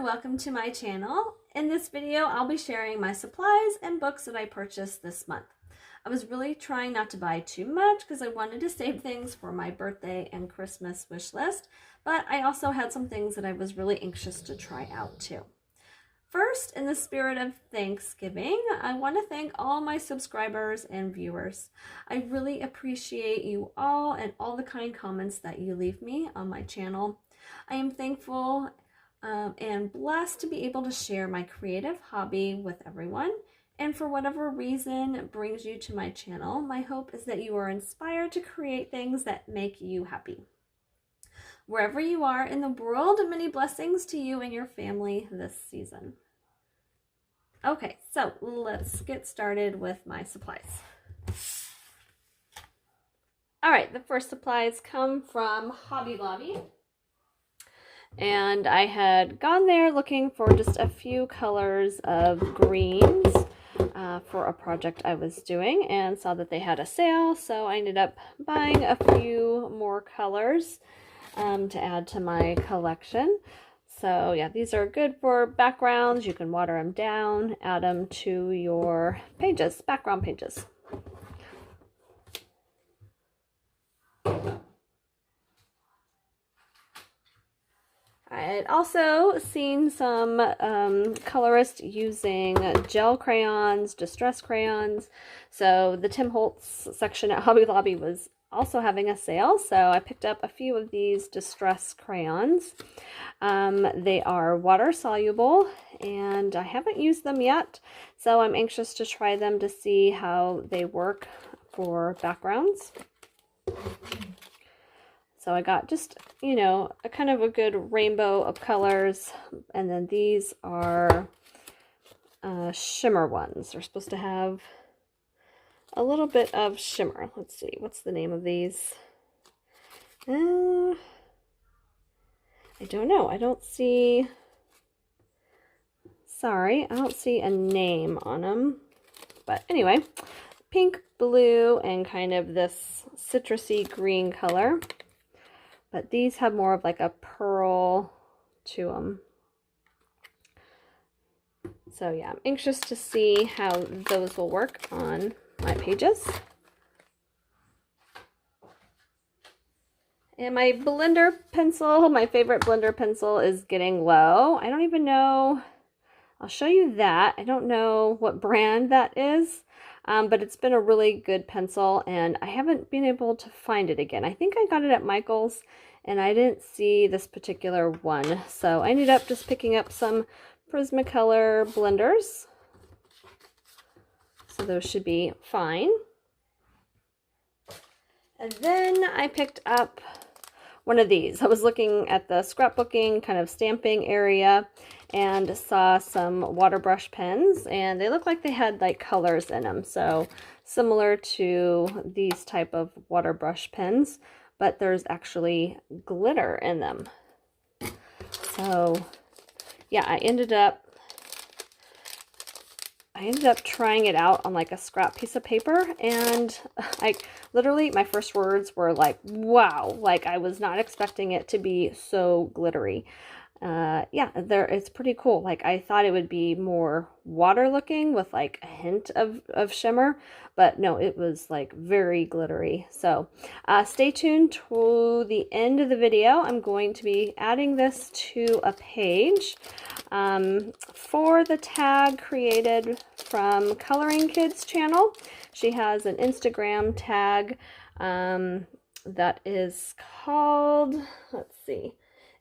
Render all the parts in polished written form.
welcome to my channel. In this video, I'll be sharing my supplies and books that I purchased this month. I was really trying not to buy too much because I wanted to save things for my birthday and Christmas wish list, but I also had some things that I was really anxious to try out too. First, in the spirit of Thanksgiving, I want to thank all my subscribers and viewers. I really appreciate you all and all the kind comments that you leave me on my channel. I am thankful and blessed to be able to share my creative hobby with everyone. And for whatever reason brings you to my channel, my hope is that you are inspired to create things that make you happy. Wherever you are in the world, many blessings to you and your family this season. Okay, so let's get started with my supplies. All right, the first supplies come from Hobby Lobby. And I had gone there looking for just a few colors of greens for a project I was doing and saw that they had a sale. So I ended up buying a few more colors to add to my collection. So yeah, these are good for backgrounds. You can water them down, add them to your pages, background pages. I had also seen some colorists using gel crayons, distress crayons. So the Tim Holtz section at Hobby Lobby was also having a sale. So I picked up a few of these distress crayons. They are water soluble and I haven't used them yet. So I'm anxious to try them to see how they work for backgrounds. So I got just, you know, a kind of a good rainbow of colors. And then these are shimmer ones. They're supposed to have a little bit of shimmer. Let's see, what's the name of these? I don't know. I don't see, sorry, I don't see a name on them. But anyway, pink, blue, and kind of this citrusy green color. But these have more of like a pearl to them. So yeah, I'm anxious to see how those will work on my pages. And my blender pencil, my favorite blender pencil is getting low. I don't even know, I'll show you that. I don't know what brand that is. But it's been a really good pencil and I haven't been able to find it again. I think I got it at Michael's and I didn't see this particular one. So I ended up just picking up some Prisma Color blenders. So those should be fine. And then I picked up one of these. I was looking at the scrapbooking kind of stamping area and saw some water brush pens and they look like they had like colors in them. So similar to these type of water brush pens, but there's actually glitter in them. So yeah, I ended up trying it out on like a scrap piece of paper and I literally, my first words were like, wow, like I was not expecting it to be so glittery. Yeah, it's pretty cool. Like I thought it would be more water looking with like a hint of shimmer, but no, it was like very glittery. So stay tuned to the end of the video. I'm going to be adding this to a page for the tag created from Coloring Kids channel. She has an Instagram tag that is called, let's see,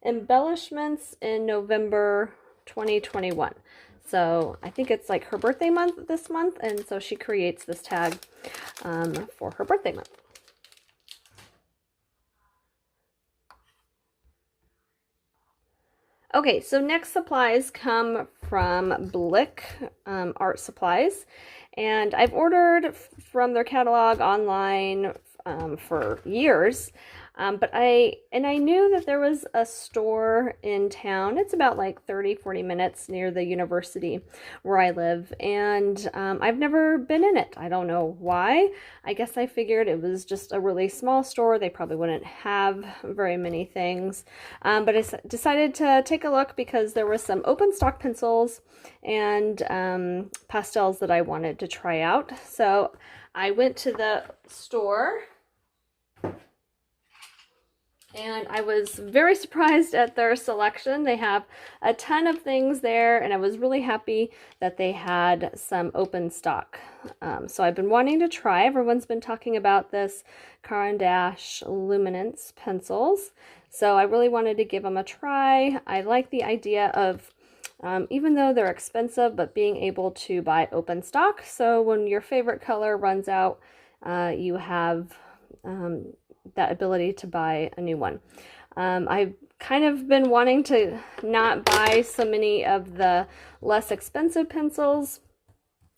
Embellishments in November 2021. So I think it's like her birthday month this month, and so she creates this tag for her birthday month. Okay, so next supplies come from Blick Art Supplies, and I've ordered from their catalog online for years. But I knew that there was a store in town. It's about like 30-40 minutes near the university where I live, and I've never been in it. I don't know why. I guess I figured it was just a really small store. They probably wouldn't have very many things. But I decided to take a look because there were some open stock pencils and pastels that I wanted to try out. So I went to the store, and I was very surprised at their selection. They have a ton of things there, and I was really happy that they had some open stock. So I've been wanting to try. Everyone's been talking about this Caran Luminance pencils. So I really wanted to give them a try. I like the idea of, even though they're expensive, but being able to buy open stock. So when your favorite color runs out, you have that ability to buy a new one. I've kind of been wanting to not buy so many of the less expensive pencils.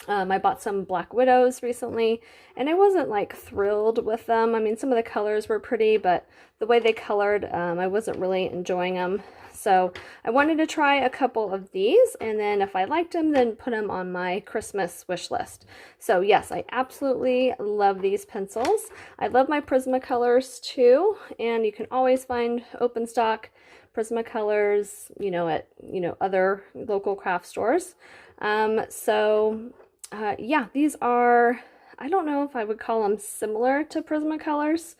I bought some Black Widows recently, and I wasn't like thrilled with them. I mean, some of the colors were pretty, but the way they colored, I wasn't really enjoying them. So I wanted to try a couple of these, and then if I liked them, then put them on my Christmas wish list. So yes, I absolutely love these pencils. I love my Prisma Colors too, and you can always find open stock Prisma Colors, at other local craft stores. Yeah, these are, I don't know if I would call them similar to Prisma Colors.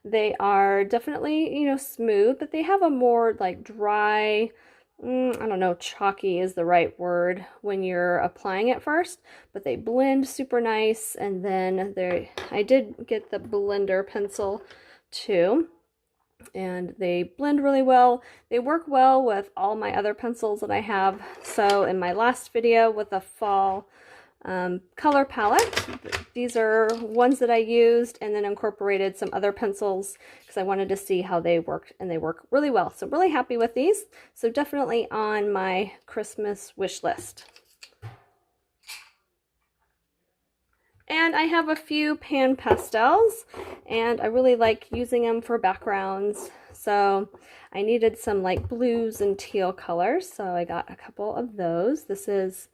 They are definitely, smooth, but they have a more like dry, I don't know, chalky is the right word when you're applying it first, but they blend super nice. And then I did get the blender pencil too, and they blend really well. They work well with all my other pencils that I have. So in my last video with the fall color palette, these are ones that I used and then incorporated some other pencils because I wanted to see how they worked, and they work really well. So really happy with these. So definitely on my Christmas wish list. And I have a few pan pastels, and I really like using them for backgrounds. So I needed some like blues and teal colors, so I got a couple of those. This is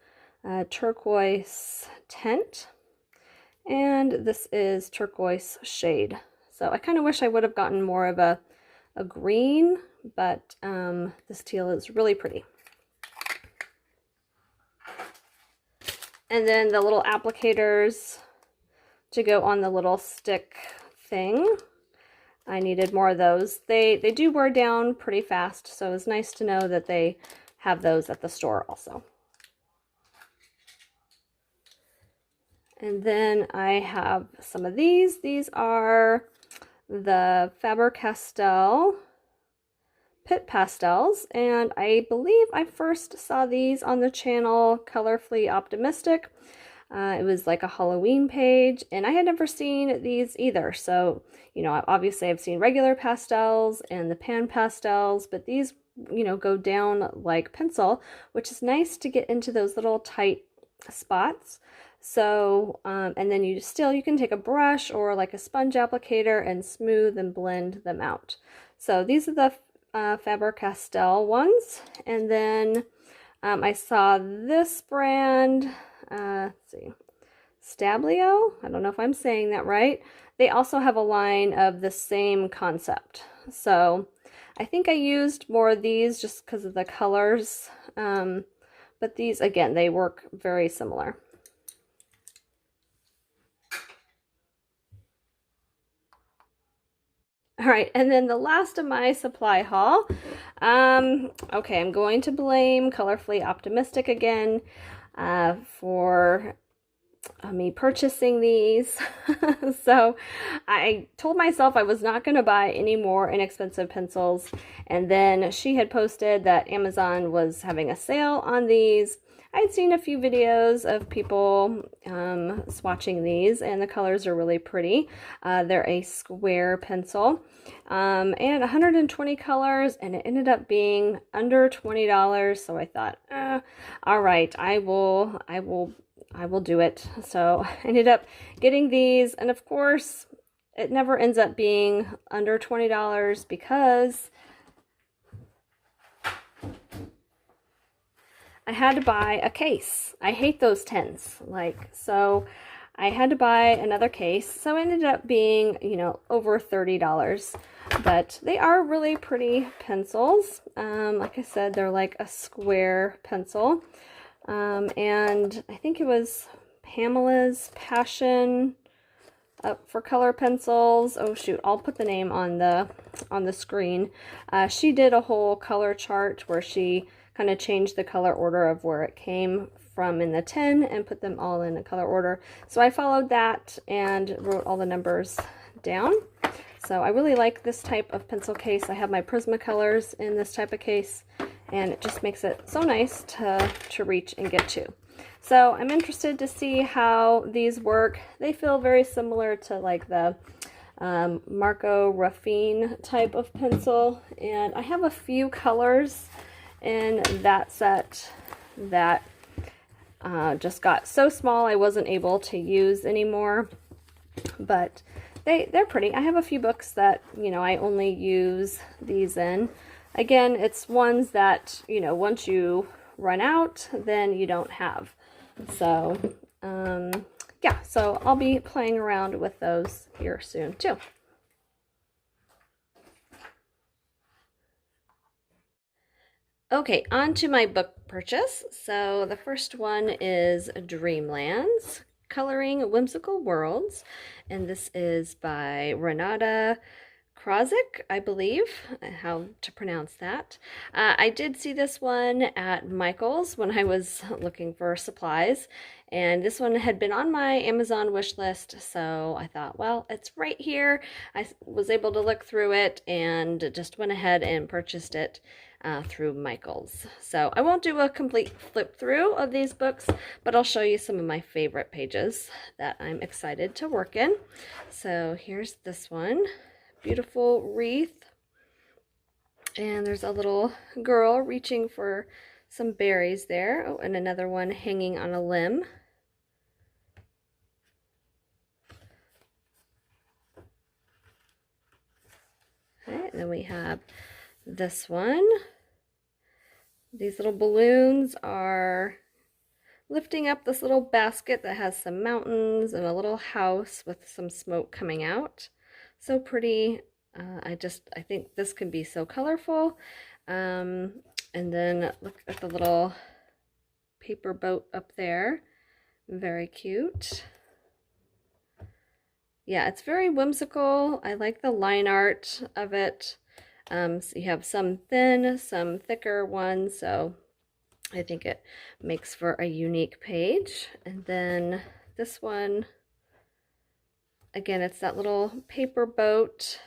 Turquoise Tint, and this is Turquoise Shade. So I kind of wish I would have gotten more of a green, but this teal is really pretty. And then the little applicators to go on the little stick thing, I needed more of those. They do wear down pretty fast, so it's nice to know that they have those at the store also. And then I have some of these. These are the Faber-Castell Pitt pastels, and I believe I first saw these on the channel Colorfully Optimistic. It was like a Halloween page, and I had never seen these either. So, obviously I've seen regular pastels and the pan pastels, but these, go down like pencil, which is nice to get into those little tight spots. So, and then you can take a brush or like a sponge applicator and smooth and blend them out. So these are the Faber-Castell ones. And then I saw this brand, let's see, Stablio. I don't know if I'm saying that right. They also have a line of the same concept. So I think I used more of these just because of the colors. But these, again, they work very similar. All right, and then the last of my supply haul. Okay, I'm going to blame Colorfully Optimistic again for me purchasing these. So I told myself I was not going to buy any more inexpensive pencils, and then she had posted that Amazon was having a sale on these. I'd seen a few videos of people swatching these, and the colors are really pretty. They're a square pencil, and 120 colors, and it ended up being under $20. So I thought, all right, I will do it. So I ended up getting these, and of course, it never ends up being under $20 because I had to buy a case. I hate those tins. So I had to buy another case. So it ended up being, you know, over $30. But they are really pretty pencils. Like I said, they're like a square pencil. And I think it was Pamela's passion for color pencils. Oh shoot, I'll put the name on the screen. She did a whole color chart where she kind of changed the color order of where it came from in the tin and put them all in a color order. So I followed that and wrote all the numbers down. So I really like this type of pencil case. I have my Prisma Colors in this type of case, and it just makes it so nice to reach and get to. So I'm interested to see how these work. They feel very similar to like the Marco Raffine type of pencil, and I have a few colors in that set that just got so small I wasn't able to use anymore, but they're pretty. I have a few books that, you know, I only use these in. Again, it's ones that, you know, once you run out, then you don't have. So yeah, so I'll be playing around with those here soon too. Okay, on to my book purchase. So the first one is Dreamlands, Coloring Whimsical Worlds, and this is by Renata Krawczyk, I believe, how to pronounce that. I did see this one at Michael's when I was looking for supplies, and this one had been on my Amazon wish list, so I thought, well, it's right here. I was able to look through it and just went ahead and purchased it through Michael's. So I won't do a complete flip through of these books, but I'll show you some of my favorite pages that I'm excited to work in. So here's this one. Beautiful wreath, and there's a little girl reaching for some berries there. Oh, and another one hanging on a limb. Okay, and then we have this one. These little balloons are lifting up this little basket that has some mountains and a little house with some smoke coming out. So pretty. I think this can be so colorful. And then look at the little paper boat up there. Very cute. Yeah, it's very whimsical. I like the line art of it. So you have some thin, some thicker ones, so I think it makes for a unique page. And then this one, again, it's that little paper boat,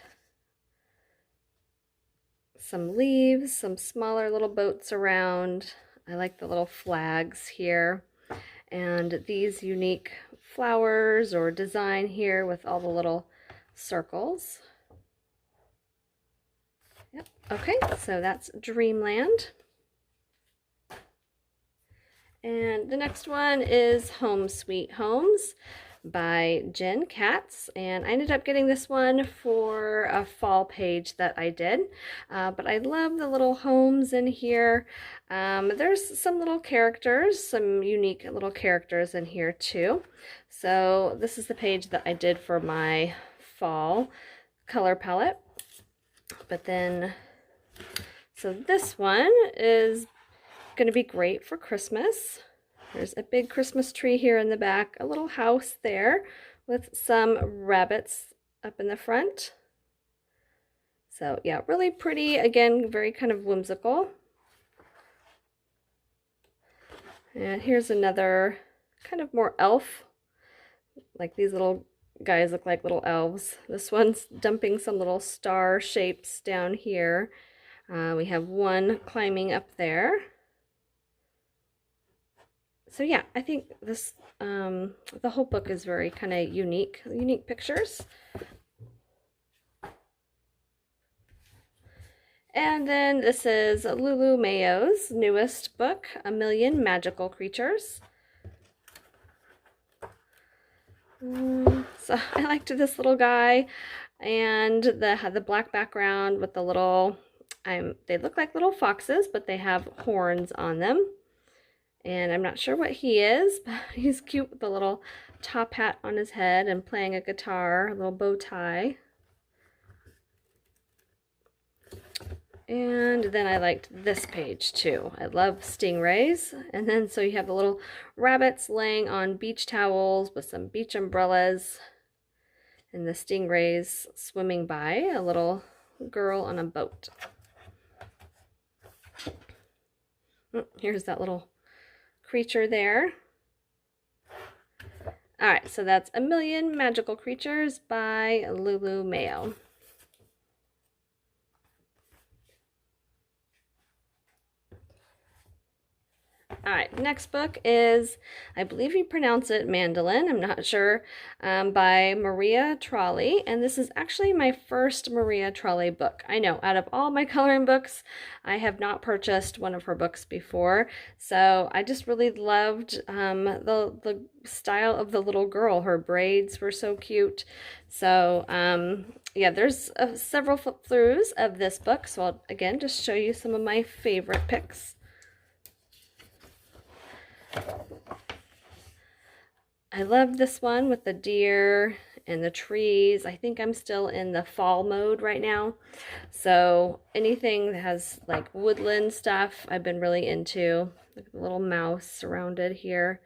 some leaves, some smaller little boats around. I like the little flags here, and these unique flowers or design here with all the little circles. Yep. Okay, so that's Dreamland. And the next one is Home Sweet Homes by Jen Katz, and I ended up getting this one for a fall page that I did, but I love the little homes in here. There's some little characters, some unique little characters in here too. So this is the page that I did for my fall color palette. But then, so this one is going to be great for Christmas. There's a big Christmas tree here in the back, a little house there with some rabbits up in the front. So yeah, really pretty. Again, very kind of whimsical. And here's another kind of more elf, like these little guys look like little elves. This one's dumping some little star shapes down here. We have one climbing up there. So yeah, I think this the whole book is very kind of unique pictures. And then this is Lulu Mayo's newest book, A Million Magical Creatures. So I liked this little guy and the black background with the little, they look like little foxes, but they have horns on them. And I'm not sure what he is, but he's cute with the little top hat on his head and playing a guitar, a little bow tie. And then I liked this page too. I love stingrays. And then so you have the little rabbits laying on beach towels with some beach umbrellas. And the stingrays swimming by a little girl on a boat. Here's that little creature there. Alright, so that's A Million Magical Creatures by Lulu Mayo. Alright, next book is, I believe you pronounce it Mandolin, I'm not sure, by Maria Trolle, and this is actually my first Maria Trolle book. I know, out of all my coloring books, I have not purchased one of her books before, so I just really loved the style of the little girl. Her braids were so cute. So yeah, there's several flip-throughs of this book, so I'll again just show you some of my favorite picks. I love this one with the deer and the trees. I think I'm still in the fall mode right now. So anything that has like woodland stuff, I've been really into. Look at the little mouse surrounded here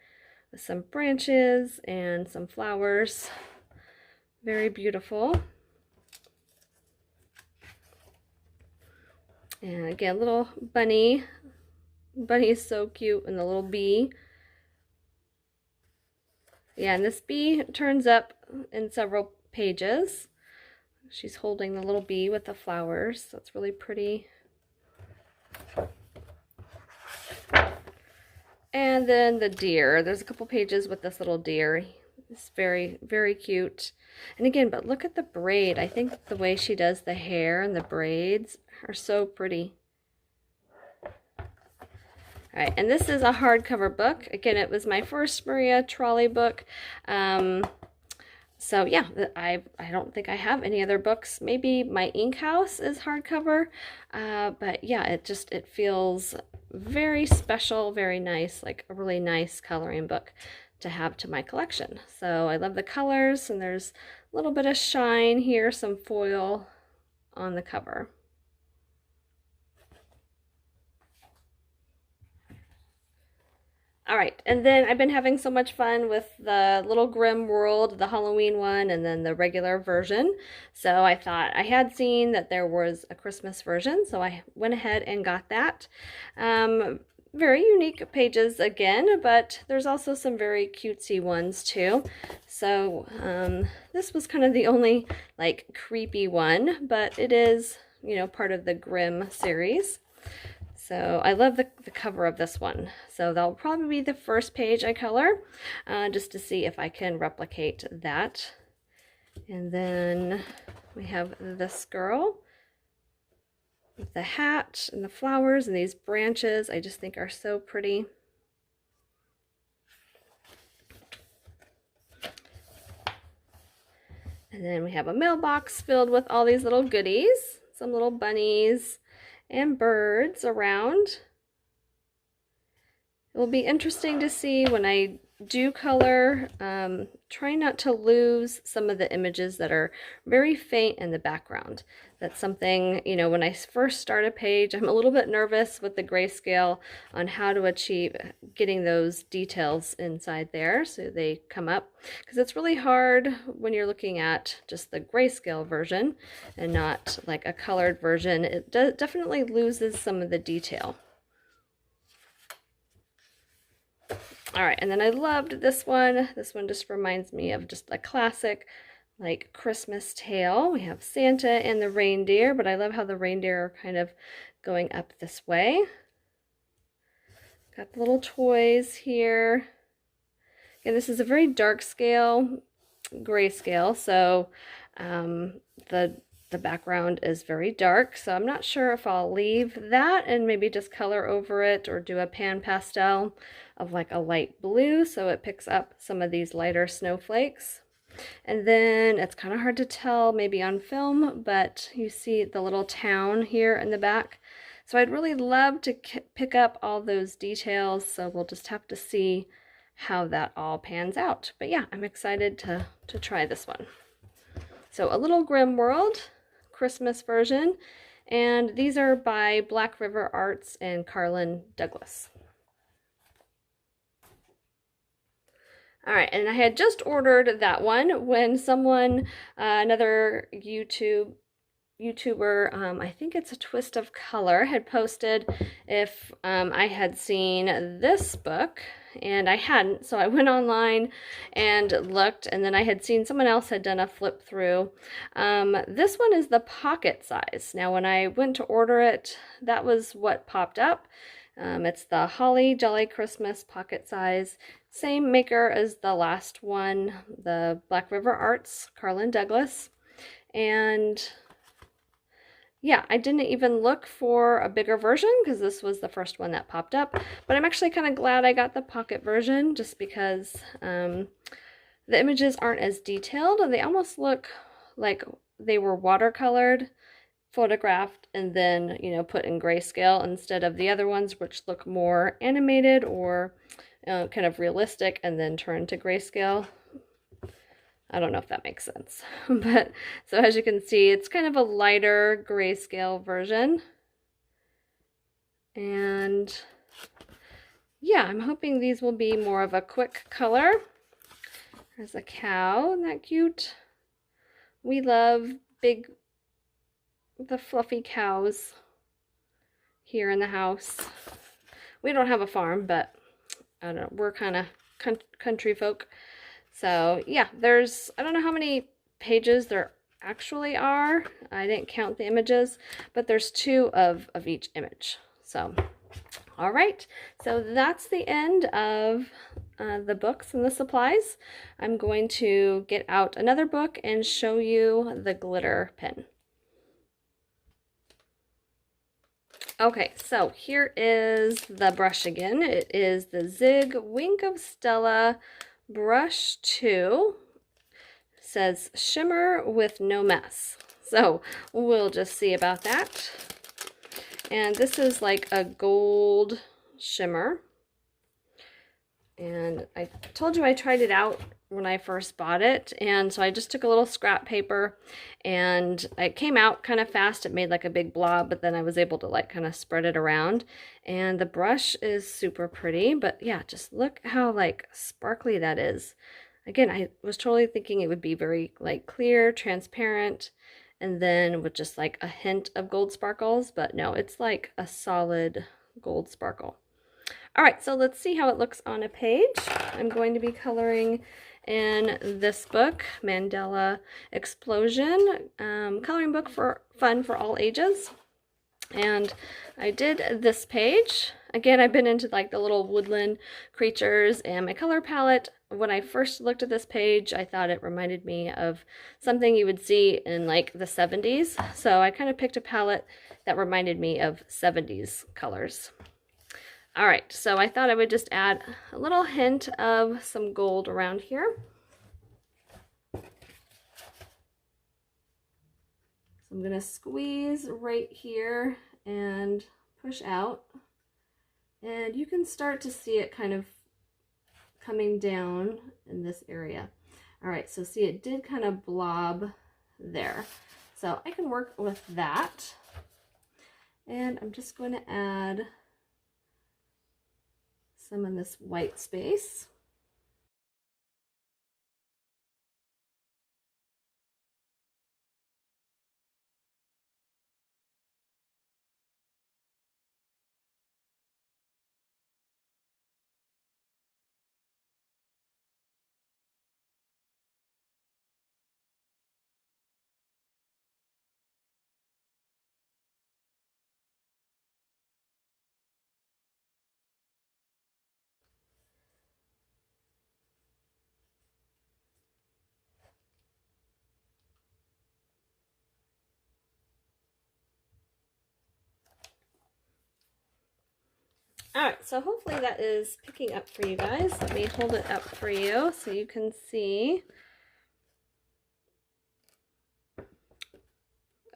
with some branches and some flowers. Very beautiful. And again, little bunny. Bunny is so cute, and the little bee. Yeah, and this bee turns up in several pages. She's holding the little bee with the flowers. That's really pretty. And then the deer. There's a couple pages with this little deer. It's very, very cute. And again, but look at the braid. I think the way she does the hair and the braids are so pretty. All right, and this is a hardcover book. Again, it was my first Maria Trolle book. So yeah, I don't think I have any other books. Maybe my Ink House is hardcover, but yeah, it feels very special, very nice, like a really nice coloring book to have to my collection. So I love the colors, and there's a little bit of shine here, some foil on the cover. All right, and then I've been having so much fun with the little Grimm world, the Halloween one, and then the regular version. So I thought, I had seen that there was a Christmas version, so I went ahead and got that. Very unique pages again, but there's also some very cutesy ones too. So this was kind of the only like creepy one, but it is, you know, part of the Grimm series. So I love the cover of this one. So that'll probably be the first page I color, just to see if I can replicate that. And then we have this girl with the hat and the flowers and these branches I just think are so pretty. And then we have a mailbox filled with all these little goodies, some little bunnies and birds around. It will be interesting to see when I do color, try not to lose some of the images that are very faint in the background. That's something, you know, when I first start a page, I'm a little bit nervous with the grayscale on how to achieve getting those details inside there so they come up, because it's really hard when you're looking at just the grayscale version and not like a colored version. It definitely loses some of the detail. All right, and then I loved this one. This one just reminds me of just a classic like Christmas tale. We have Santa and the reindeer, but I love how the reindeer are kind of going up this way. Got the little toys here. And this is a very dark scale, grayscale, so the background is very dark, so I'm not sure if I'll leave that and maybe just color over it or do a pan pastel of like a light blue so it picks up some of these lighter snowflakes. And then it's kind of hard to tell maybe on film, but you see the little town here in the back. So I'd really love to pick up all those details, so we'll just have to see how that all pans out. But yeah, I'm excited to try this one. So A Little Grimm World, Christmas version, and these are by Black River Arts and Carlin Douglas. All right, and I had just ordered that one when someone, another YouTuber, I think it's a Twist of Color, had posted if I had seen this book, and I hadn't, so I went online and looked, and then I had seen someone else had done a flip through. This one is the pocket size. Now when I went to order it, that was what popped up. It's the Holly Jolly Christmas pocket size. Same maker as the last one, the Black River Arts, Carlin Douglas. And yeah, I didn't even look for a bigger version because this was the first one that popped up. But I'm actually kind of glad I got the pocket version just because the images aren't as detailed. And they almost look like they were watercolored, photographed, and then, you know, put in grayscale instead of the other ones which look more animated or kind of realistic and then turn to grayscale. I don't know if that makes sense. But so as you can see, it's kind of a lighter grayscale version. And yeah, I'm hoping these will be more of a quick color. There's a cow, isn't that cute? We love the fluffy cows here in the house. We don't have a farm, but I don't know, we're kind of country folk. So yeah, I don't know how many pages there actually are. I didn't count the images, but there's 2 of each image. So, all right, so that's the end of the books and the supplies. I'm going to get out another book and show you the glitter pen. Okay, so here is the brush again. It is the Zig Wink of Stella brush 2. It says shimmer with no mess. So we'll just see about that. And this is like a gold shimmer. And I told you I tried it out when I first bought it, and so I just took a little scrap paper and it came out kind of fast. It made like a big blob, but then I was able to like kind of spread it around, and the brush is super pretty. But yeah, just look how like sparkly that is. Again, I was totally thinking it would be very like clear, transparent, and then with just like a hint of gold sparkles, but no, it's like a solid gold sparkle. All right, so let's see how it looks on a page. I'm going to be coloring in this book, Mandala Explosion, coloring book for fun for all ages. And I did this page. Again, I've been into like the little woodland creatures, and my color palette, when I first looked at this page, I thought it reminded me of something you would see in like the 70s. So I kind of picked a palette that reminded me of 70s colors. All right, so I thought I would just add a little hint of some gold around here. So I'm going to squeeze right here and push out. And you can start to see it kind of coming down in this area. All right, so see, it did kind of blob there. So I can work with that. And I'm just going to add some in this white space. All right, so hopefully that is picking up for you guys. Let me hold it up for you so you can see.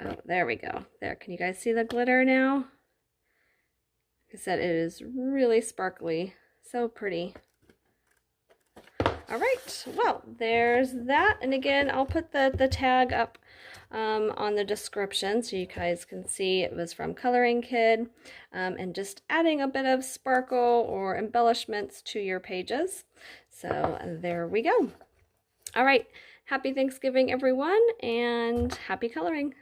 Oh, there we go. There, can you guys see the glitter now? Like I said, it is really sparkly. So pretty. All right, well, there's that. And again, I'll put the tag up on the description so you guys can see it was from Coloring Kid, and just adding a bit of sparkle or embellishments to your pages. So there we go. All right, happy Thanksgiving, everyone, and happy coloring.